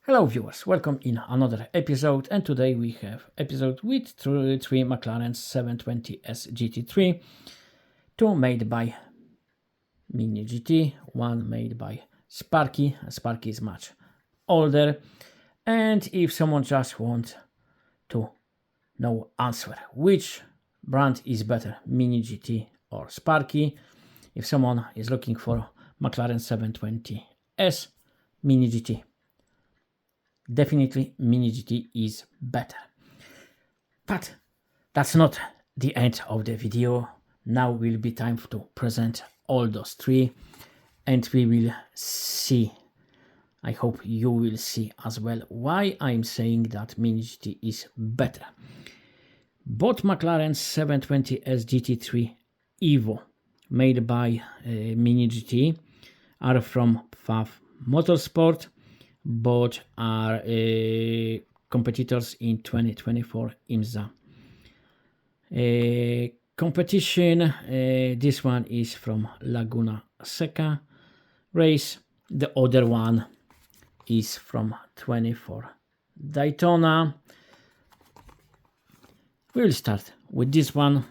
Hello viewers, welcome in another episode, and today we have episode with three McLaren 720S GT3, two made by Mini GT, one made by Sparky. Sparky is much older, and if someone just wants to know answer which brand is better, Mini GT or Sparky, if someone is looking for McLaren 720S, Mini GT. Definitely Mini GT is better. But that's not the end of the video. Now will be time to present all those three, and we will see, I hope you will see as well, why I'm saying that Mini GT is better. Both McLaren 720S GT3 Evo made by Mini GT are from FAF Motorsport. Both are competitors in 2024 IMSA competition. This one is from Laguna Seca race. The other one is from 24 Daytona. We will start with this one,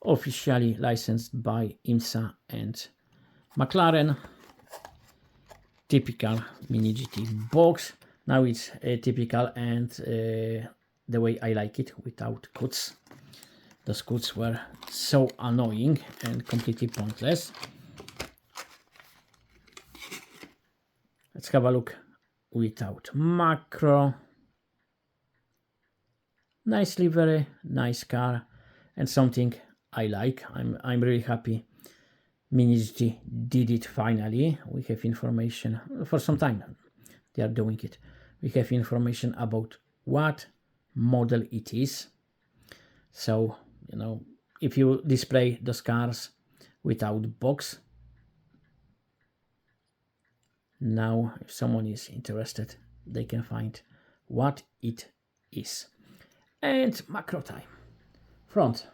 officially licensed by IMSA and McLaren. Typical Mini GT box. Now it's typical and the way I like it, without cuts. Those cuts were so annoying and completely pointless. Let's have a look without macro. Nice livery, nice car, and something I like. I'm really happy Mini GT did it finally. We have information for some time. They are doing it. We have information about what model it is. So, if you display those cars without box, now if someone is interested, they can find what it is. And macro time. Front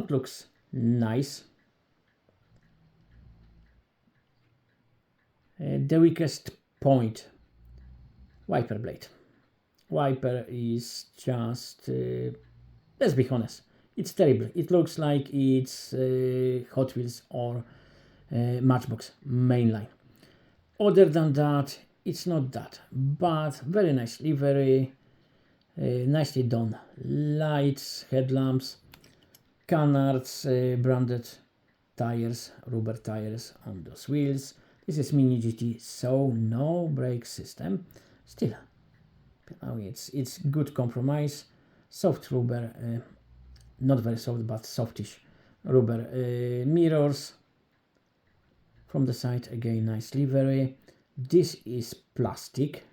looks nice. The weakest point, wiper blade. Wiper is just, let's be honest, it's terrible. It looks like it's Hot Wheels or Matchbox mainline. Other than that, it's not that, but very nice livery, nicely done lights, headlamps, canards, branded tires, rubber tires on those wheels. This is Mini GT, so no brake system. Still, it's good compromise. Soft rubber, not very soft, but softish rubber mirrors. From the side, again, nice livery. This is plastic,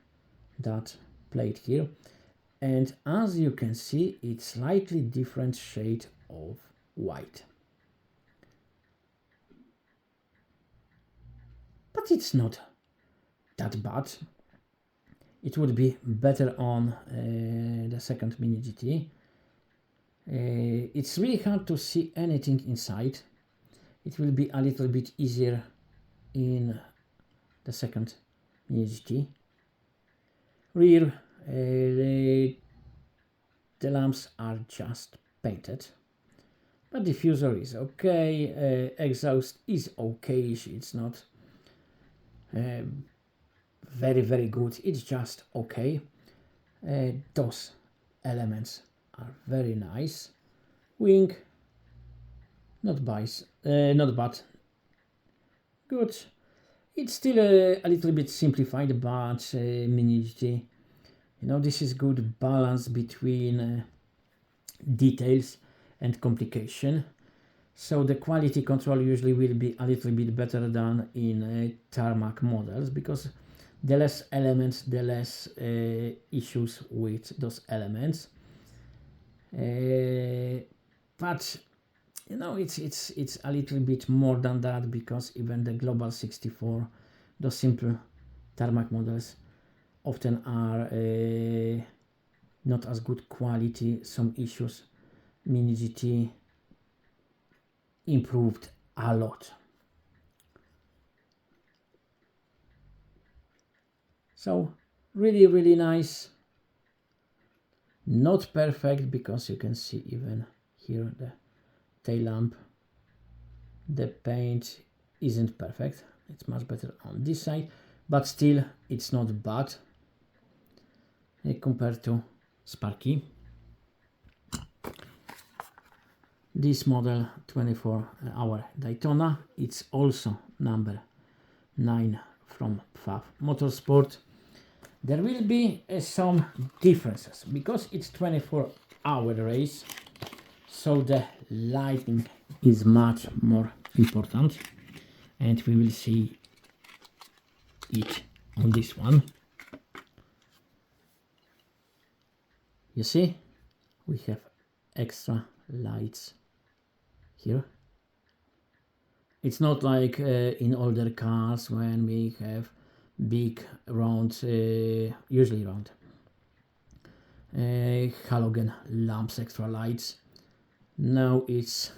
that plate here. And as you can see, it's slightly different shade of white. But it's not that bad. It would be better on the second Mini GT. It's really hard to see anything inside. It will be a little bit easier in the second Mini GT. Rear, the lamps are just painted, but diffuser is okay. Exhaust is okay-ish. It's not very good. It's just okay. Those elements are very nice. Wing, not bad. Good. It's still a little bit simplified, but Mini GT, this is good balance between details and complication. So the quality control usually will be a little bit better than in tarmac models, because the less elements, the less issues with those elements. But it's a little bit more than that, because even the Global 64, those simple tarmac models, often are not as good quality. Some issues Mini GT improved a lot. So really, really nice. Not perfect, because you can see even here the tail lamp. The paint isn't perfect. It's much better on this side, but still it's not bad compared to Sparky. This model 24-hour Daytona, it's also number 9 from Pfaff Motorsport. There will be some differences because it's 24-hour race, so the lighting is much more important, and we will see it on this one. You see, we have extra lights here. It's not like in older cars when we have big round, usually round halogen lamps, extra lights. Now it's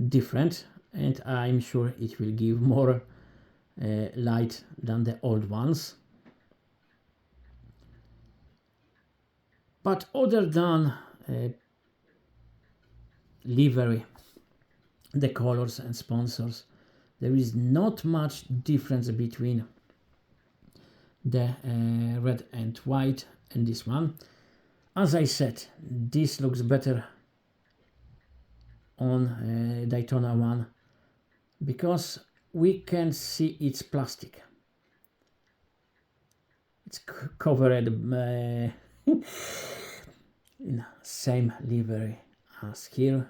different, and I'm sure it will give more light than the old ones. But other than livery, the colors and sponsors, there is not much difference between the red and white and this one. As I said, this looks better on Daytona 1 because we can see it's plastic. It's covered in same livery as here.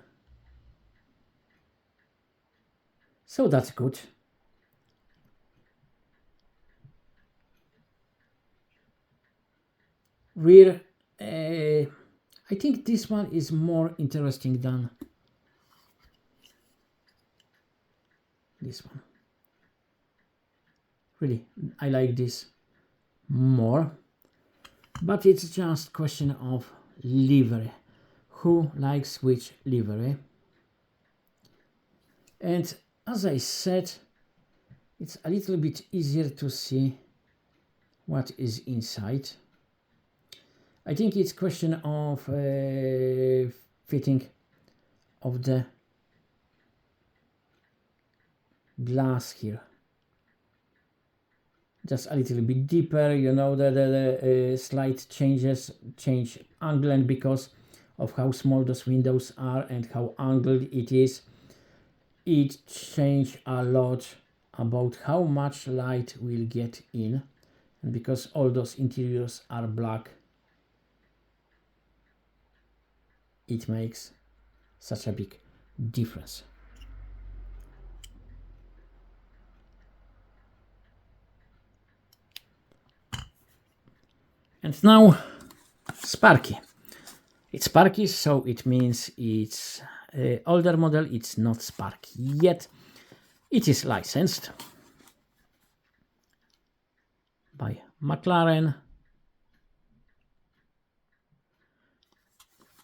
So that's good. Rear, I think this one is more interesting than this one. Really, I like this more, but it's just question of livery. Who likes which livery? And as I said, it's a little bit easier to see what is inside. I think it's question of fitting of the glass here. Just a little bit deeper, you know, the slight change angle, and because of how small those windows are and how angled it is, it changes a lot about how much light will get in, and because all those interiors are black, it makes such a big difference. And now Sparky. It's Sparky, so it means it's older model. It's not Sparky yet. It is licensed by McLaren.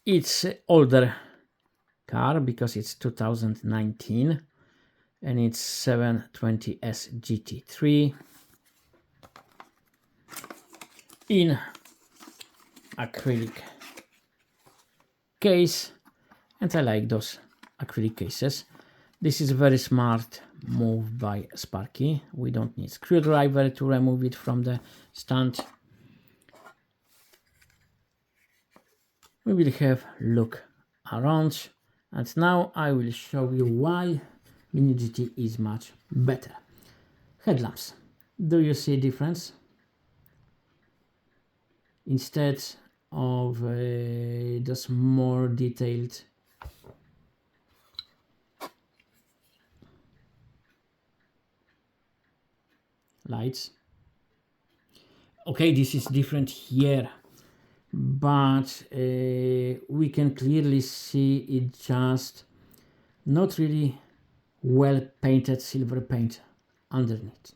It's older car because it's 2019 and it's 720S GT3 in acrylic case, and I like those acrylic cases. This is a very smart move by Sparky. We don't need screwdriver to remove it from the stand. We will have a look around, and now I will show you why Mini GT is much better. Headlamps. Do you see a difference? Instead of those more detailed lights. Okay, this is different here, but we can clearly see it just not really well painted silver paint underneath.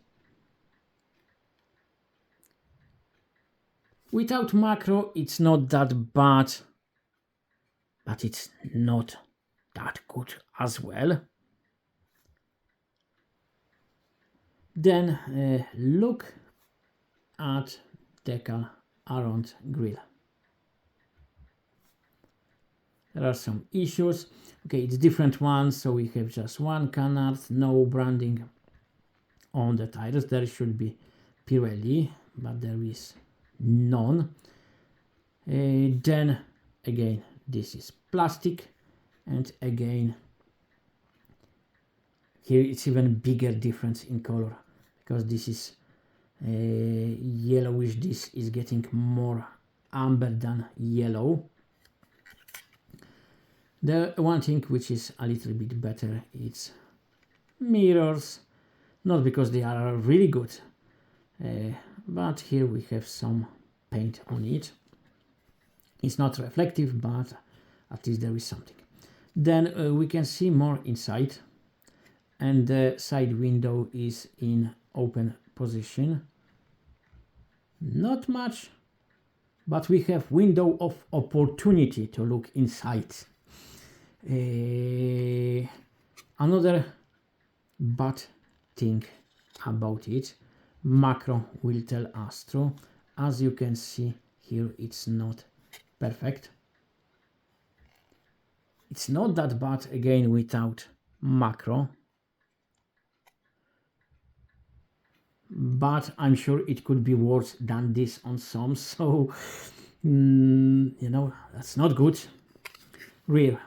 Without macro, it's not that bad, but it's not that good as well. Then look at decal around grill. There are some issues. Okay, it's different ones, so we have just one canard, no branding on the tires. There should be Pirelli, but there is none. Then again, this is plastic, and again here it's even bigger difference in color, because this is yellowish. This is getting more amber than yellow. The one thing which is a little bit better, it's mirrors, not because they are really good, but here we have some paint on it. It's not reflective, but at least there is something. Then we can see more inside, and the side window is in open position. Not much, but we have window of opportunity to look inside. Another bad thing about it, macro will tell us through. As you can see here, it's not perfect. It's not that bad again without macro, but I'm sure it could be worse than this on some, so you know, that's not good. Rear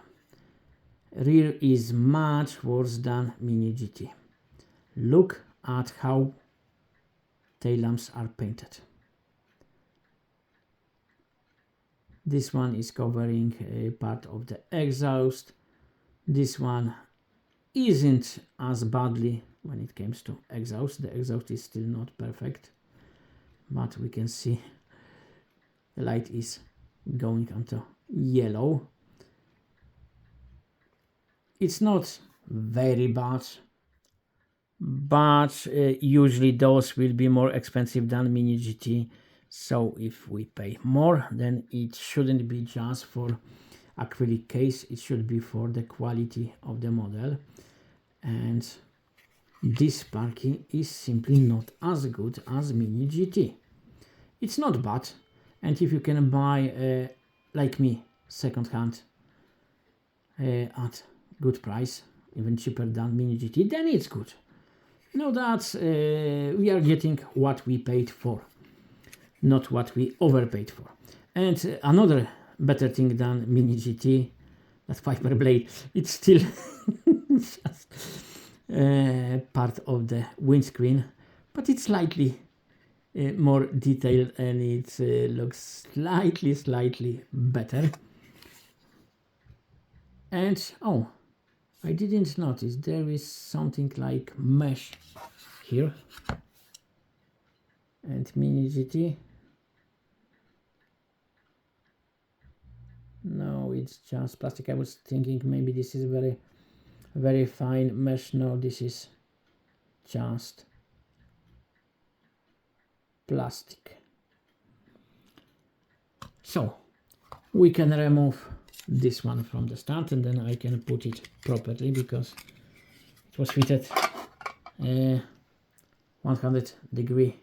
is much worse than Mini GT. Look at how tail lamps are painted. This one is covering a part of the exhaust. This one isn't as badly when it comes to exhaust. The exhaust is still not perfect, but we can see the light is going onto yellow. It's not very bad, but usually those will be more expensive than Mini GT. So if we pay more, then it shouldn't be just for acrylic case, it should be for the quality of the model. And this Sparky is simply not as good as Mini GT. It's not bad, and if you can buy, like me, second hand at good price, even cheaper than Mini GT, then it's good. You know that we are getting what we paid for, not what we overpaid for. And another better thing than Mini GT, that Viper blade, it's still just part of the windscreen, but it's slightly more detailed, and it looks slightly better. And oh, I didn't notice there is something like mesh here, and Mini GT, no, it's just plastic. I was thinking maybe this is very fine mesh. No, this is just plastic. So we can remove this one from the start, and then I can put it properly, because it was fitted 100 degree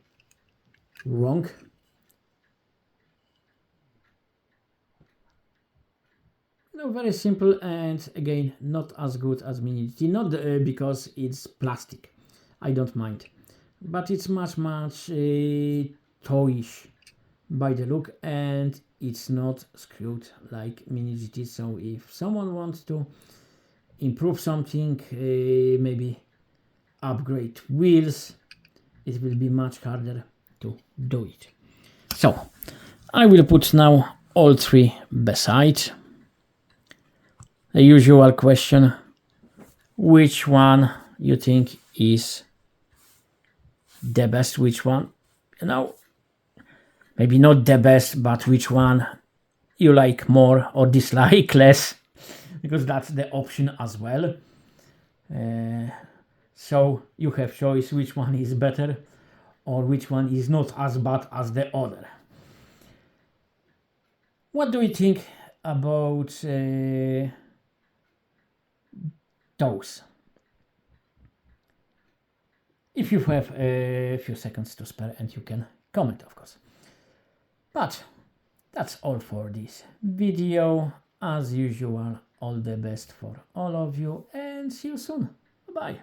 wrong. No, very simple, and again not as good as Mini GT, not because it's plastic, I don't mind, but it's much toyish by the look, and it's not screwed like Mini GT. So if someone wants to improve something, maybe upgrade wheels, it will be much harder to do it. So I will put now all three beside. The usual question, which one you think is the best, which one, you know, maybe not the best, but which one you like more or dislike less, because that's the option as well. So you have choice which one is better or which one is not as bad as the other. What do you think about those? if you have a few seconds to spare, and you can comment, of course. But that's all for this video. As usual, all the best for all of you, and see you soon. Bye.